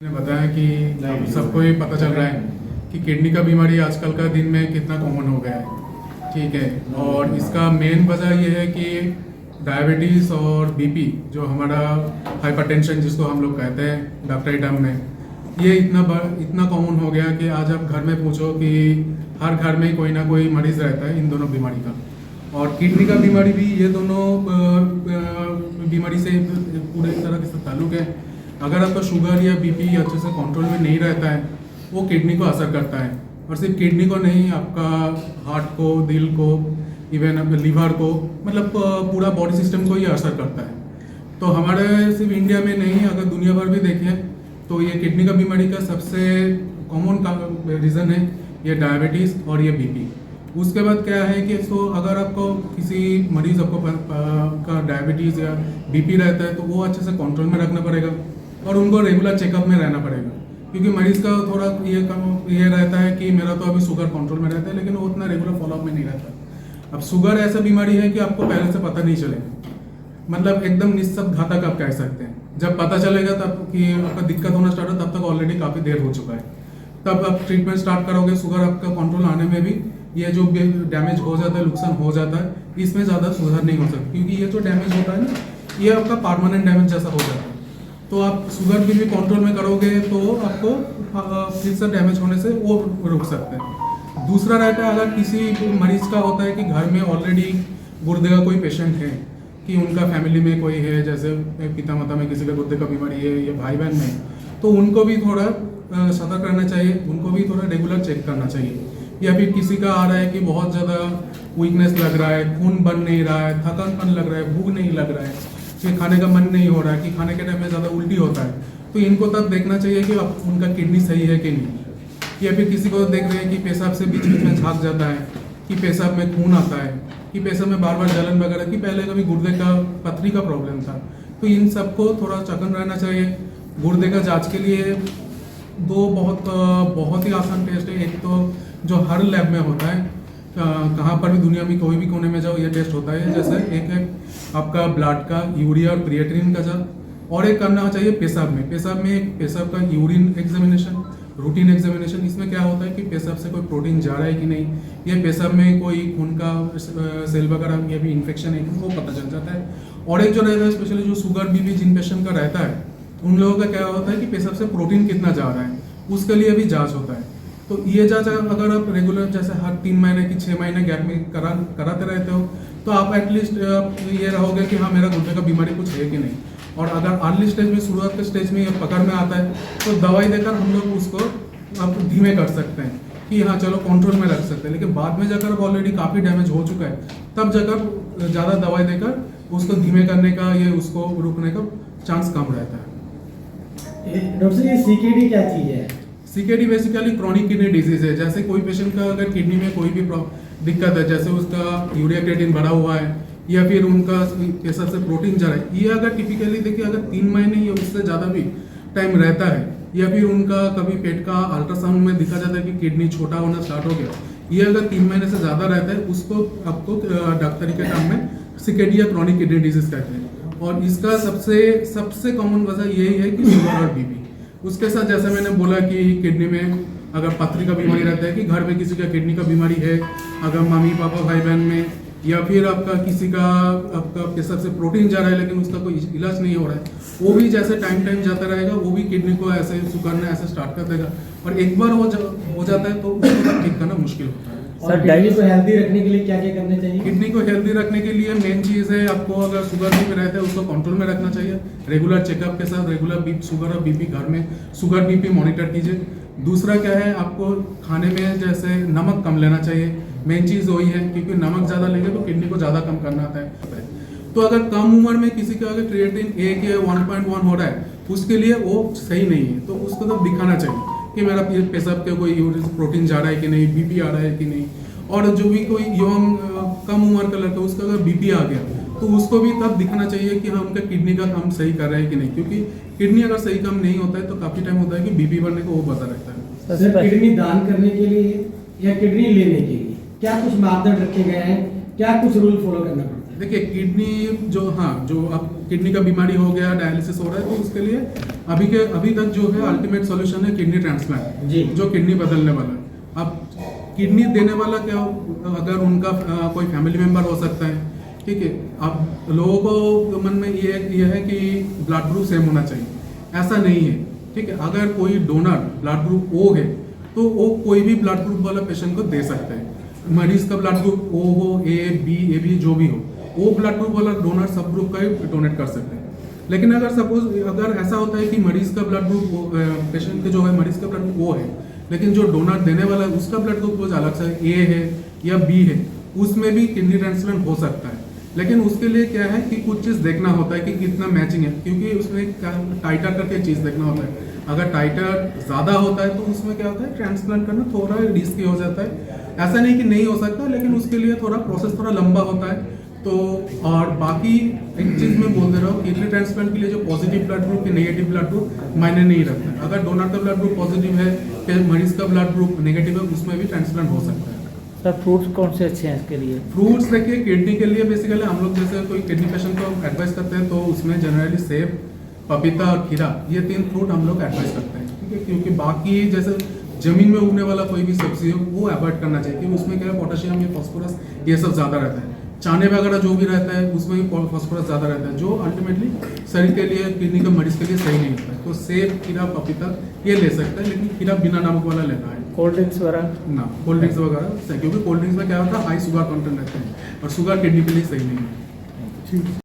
ने बताया कि सबको ये पता चल रहा है कि किडनी का बीमारी आजकल का दिन में कितना कॉमन हो गया है। ठीक है, और इसका मेन वजह ये है कि डायबिटीज़ और बीपी जो हमारा हाइपरटेंशन जिसको हम लोग कहते हैं डॉक्टरी टर्म में, ये इतना कॉमन हो गया कि आज आप घर में पूछो कि हर घर में कोई ना कोई मरीज़ रहता है इन दोनों बीमारी का। और किडनी का बीमारी भी ये दोनों बीमारी से पूरे तरह से ताल्लुक़ है। अगर आपका शुगर या बीपी अच्छे से कंट्रोल में नहीं रहता है, वो किडनी को असर करता है। और सिर्फ किडनी को नहीं, आपका हार्ट को, दिल को, इवन आपके लीवर को, मतलब पूरा बॉडी सिस्टम को ये असर करता है। तो हमारे सिर्फ इंडिया में नहीं, अगर दुनिया भर भी देखें तो ये किडनी का बीमारी का सबसे कॉमन रीज़न है ये डायबिटीज़ और ये बीपी। उसके बाद क्या है कि अगर आपको किसी मरीज़ का डायबिटीज़ या बीपी रहता है तो वो अच्छे से कंट्रोल में रखना पड़ेगा और उनको रेगुलर चेकअप में रहना पड़ेगा। क्योंकि मरीज़ का थोड़ा ये रहता है कि मेरा तो अभी शुगर कंट्रोल में रहता है, लेकिन वो उतना रेगुलर फॉलोअप में नहीं रहता। अब शुगर ऐसा बीमारी है कि आपको पहले से पता नहीं चलेगा, मतलब एकदम निस्सब घातक आप कह सकते हैं। जब पता चलेगा तब कि आपका दिक्कत होना स्टार्ट हो, तब तक ऑलरेडी काफ़ी देर हो चुका है। तब आप ट्रीटमेंट स्टार्ट करोगे, शुगर आपका कंट्रोल आने में भी ये जो डैमेज हो जाता है, नुकसान हो जाता है, इसमें ज़्यादा सुधार नहीं हो सकता। क्योंकि ये जो डैमेज होता है ना, ये आपका परमानेंट डैमेज जैसा हो जाता है। तो आप शुगर भी कंट्रोल में करोगे तो आपको फिर से डैमेज होने से वो रुक सकते हैं। दूसरा रहता है, अगर किसी मरीज़ का होता है कि घर में ऑलरेडी गुर्दे का कोई पेशेंट है, कि उनका फैमिली में कोई है, जैसे पिता माता में किसी का गुर्दे का बीमारी है या भाई बहन में, तो उनको भी थोड़ा सतर्क रहना चाहिए, उनको भी थोड़ा रेगुलर चेक करना चाहिए। या फिर किसी का आ रहा है कि बहुत ज़्यादा वीकनेस लग रहा है, खून बन नहीं रहा है, थकानपन लग रहा है, भूख नहीं लग रहा है, कि खाने का मन नहीं हो रहा है, कि खाने के टाइम में ज़्यादा उल्टी होता है, तो इनको तब देखना चाहिए कि उनका किडनी सही है कि नहीं। या फिर किसी को देख रहे हैं कि पेशाब से बीच बीच में झाग जाता है, कि पेशाब में खून आता है, कि पेशाब में बार बार जलन वगैरह, कि पहले कभी गुर्दे का पथरी का प्रॉब्लम था, तो इन सबको थोड़ा चौकन रहना चाहिए। गुर्दे का जाँच के लिए दो बहुत ही आसान टेस्ट है। एक तो जो हर लैब में होता है, कहाँ पर भी दुनिया में कोई भी कोने में जाओ ये टेस्ट होता है। जैसे एक है आपका ब्लड का यूरिया और क्रिएटिनिन का जांच, और एक करना चाहिए पेशाब में। पेशाब का यूरिन एग्जामिनेशन, रूटीन एग्जामिनेशन। इसमें क्या होता है कि पेशाब से कोई प्रोटीन जा रहा है कि नहीं, ये पेशाब में कोई खून का सेल वगैरह या भी इन्फेक्शन है कि वो पता चल जाता है। और एक जो रहता है स्पेशली जो शुगर बीपी जिन पेशेंट का रहता है, उन लोगों का क्या होता है कि पेशाब से प्रोटीन कितना जा रहा है, उसके लिए भी जाँच होता है। तो ये जांच अगर आप रेगुलर जैसे हर 3 महीने की 6 महीने गैप में कराते रहते हो, तो आप एटलीस्ट ये रहोगे कि हाँ मेरा गुर्दे का बीमारी कुछ है कि नहीं। और अगर अर्ली स्टेज में, शुरुआत के स्टेज में ये पकड़ में आता है, तो दवाई देकर हम लोग उसको आप धीमे कर सकते हैं कि हाँ चलो कंट्रोल में रख सकते हैं। लेकिन बाद में जाकर ऑलरेडी काफ़ी डैमेज हो चुका है, तब जाकर ज़्यादा दवाई देकर उसको धीमे करने का, ये उसको रुकने का चांस कम रहता है। डॉक्टर साहब, ये सीकेडी क्या चीज़ है? CKD basically chronic kidney disease है। जैसे कोई पेशेंट का अगर किडनी में कोई भी दिक्कत है, जैसे उसका यूरिया क्रिएटिनिन बढ़ा हुआ है या फिर उनका पेशाब से प्रोटीन जा रहा है, ये अगर टिपिकली देखिए अगर 3 महीने या उससे ज़्यादा भी टाइम रहता है, या फिर उनका कभी पेट का अल्ट्रासाउंड में दिखा जाता है कि किडनी छोटा होना स्टार्ट हो गया, ये अगर 3 महीने से ज़्यादा रहता है, उसको आपको डॉक्टरी के टर्म में सीकेडी या क्रॉनिक किडनी डिजीज कहते हैं। और इसका सबसे कॉमन वजह यही है कि शुगर और बीपी। उसके साथ जैसे मैंने बोला कि किडनी में अगर पथरी का बीमारी रहता है, कि घर में किसी का किडनी का बीमारी है, अगर मम्मी पापा भाई बहन में, या फिर आपका किसी का आपका पेशाब से प्रोटीन जा रहा है लेकिन उसका कोई इलाज नहीं हो रहा है, वो भी जैसे टाइम जाता रहेगा, वो भी किडनी को ऐसे सुकड़ना ऐसे स्टार्ट कर देगा। और एक बार हो जाता है तो उसको ठीक करना मुश्किल होता है। और किडनी को हेल्दी रखने के लिए क्या क्या करना चाहिए? किडनी को हेल्दी रखने के लिए मेन चीज़ है, आपको अगर शुगर भी रहता है उसको कंट्रोल में रखना चाहिए। रेगुलर चेकअप के साथ रेगुलर शुगर और बीपी घर में शुगर बीपी मॉनिटर कीजिए। दूसरा क्या है, आपको खाने में जैसे नमक कम लेना चाहिए। मेन चीज़ वही है, क्योंकि नमक ज़्यादा लेंगे तो किडनी को ज़्यादा कम करना आता है। तो अगर कम उम्र में किसी का अगर क्रिएटिनिन 1 या 1.1 हो रहा है, उसके लिए वो सही नहीं है, तो उसको तो दिखाना चाहिए कि मेरा पेशाब के कोई प्रोटीन जा रहा है कि नहीं, बीपी आ रहा है कि नहीं। और जो भी कोई यंग कम उम्र का लड़का उसका अगर बीपी आ गया, तो उसको भी तब दिखाना चाहिए कि हाँ उनका किडनी का काम सही कर रहा है कि नहीं। क्योंकि किडनी अगर सही काम नहीं होता है तो काफ़ी टाइम होता है कि बीपी बढ़ने को वो बता रहता है। सर, किडनी दान करने के लिए या किडनी लेने के लिए क्या कुछ मापदंड रखे गए हैं, क्या कुछ रूल फॉलो करना पड़ता है? देखिए किडनी जो आप किडनी का बीमारी हो गया, डायलिसिस हो रहा है, तो उसके लिए अभी तक जो है अल्टीमेट सॉल्यूशन है किडनी ट्रांसप्लांट, जी। जो किडनी बदलने वाला है। अब किडनी देने वाला क्या अगर उनका कोई फैमिली मेंबर हो सकता है, ठीक है। अब लोगों को मन में ये है कि ब्लड ग्रुप सेम होना चाहिए, ऐसा नहीं है, ठीक है। अगर कोई डोनर ब्लड ग्रुप ओ है तो वो कोई भी ब्लड ग्रुप वाला पेशेंट को दे सकता है। मरीज का ब्लड ग्रुप ओ हो, ए बी जो भी हो, वो ब्लड ग्रुप वाला डोनर सब ग्रुप का ही डोनेट कर सकते हैं। लेकिन अगर सपोज अगर ऐसा होता है कि मरीज का ब्लड ग्रुप पेशेंट के जो है मरीज का ब्लड ग्रुप ओ है, लेकिन जो डोनर देने वाला है उसका ब्लड ग्रुप कुछ अलग से ए है या बी है, उसमें भी किडनी ट्रांसप्लांट हो सकता है। लेकिन उसके लिए क्या है कि कुछ चीज़ देखना होता है कि कितना मैचिंग है, क्योंकि उसमें टाइटर करके चीज़ देखना होता है। अगर टाइटर ज़्यादा होता है तो उसमें क्या होता है, ट्रांसप्लांट करना थोड़ा रिस्की हो जाता है। ऐसा नहीं कि नहीं हो सकता, लेकिन उसके लिए थोड़ा प्रोसेस थोड़ा लंबा होता है। तो और बाकी एक चीज़ मैं बोल दे रहा हूँ, किडनी ट्रांसप्लांट के लिए जो पॉजिटिव ब्लड ग्रुप की नेगेटिव ब्लड ग्रुप मायने नहीं रखता है। अगर डोनर का ब्लड ग्रुप पॉजिटिव है, फिर मरीज का ब्लड ग्रुप नेगेटिव है, उसमें भी ट्रांसप्लांट हो सकता है। सर फ्रूट्स कौन से अच्छे हैं इसके लिए? फ्रूट्स देखिए, किडनी के लिए बेसिकली हम लोग जैसे कोई किडनी पेशेंट को एडवाइस करते हैं तो उसमें जनरली सेब, पपीता और खीरा, ये 3 फ्रूट हम लोग एडवाइस करते हैं, ठीक है। क्योंकि बाकी जैसे जमीन में उगने वाला कोई भी सब्जी हो वो अवॉइड करना चाहिए, क्योंकि उसमें क्या है, पोटेशियम या फॉस्फोरस ये सब ज़्यादा रहता है। चाने वगैरह जो भी रहता है उसमें भी फॉस्फोरस ज़्यादा रहता है, जो अल्टीमेटली शरीर के लिए, किडनी के मरीज के लिए सही नहीं होता है। तो सेब, खीरा, पपीता ये ले सकते हैं, लेकिन खीरा बिना नमक वाला लेना है। कोल्ड ड्रिंक्स वगैरह ना, कोल्ड ड्रिंक्स वगैरह, क्योंकि कोल्ड ड्रिंक्स में क्या होता है, हाई शुगर कंटेंट रहता है और शुगर किडनी के लिए सही नहीं है।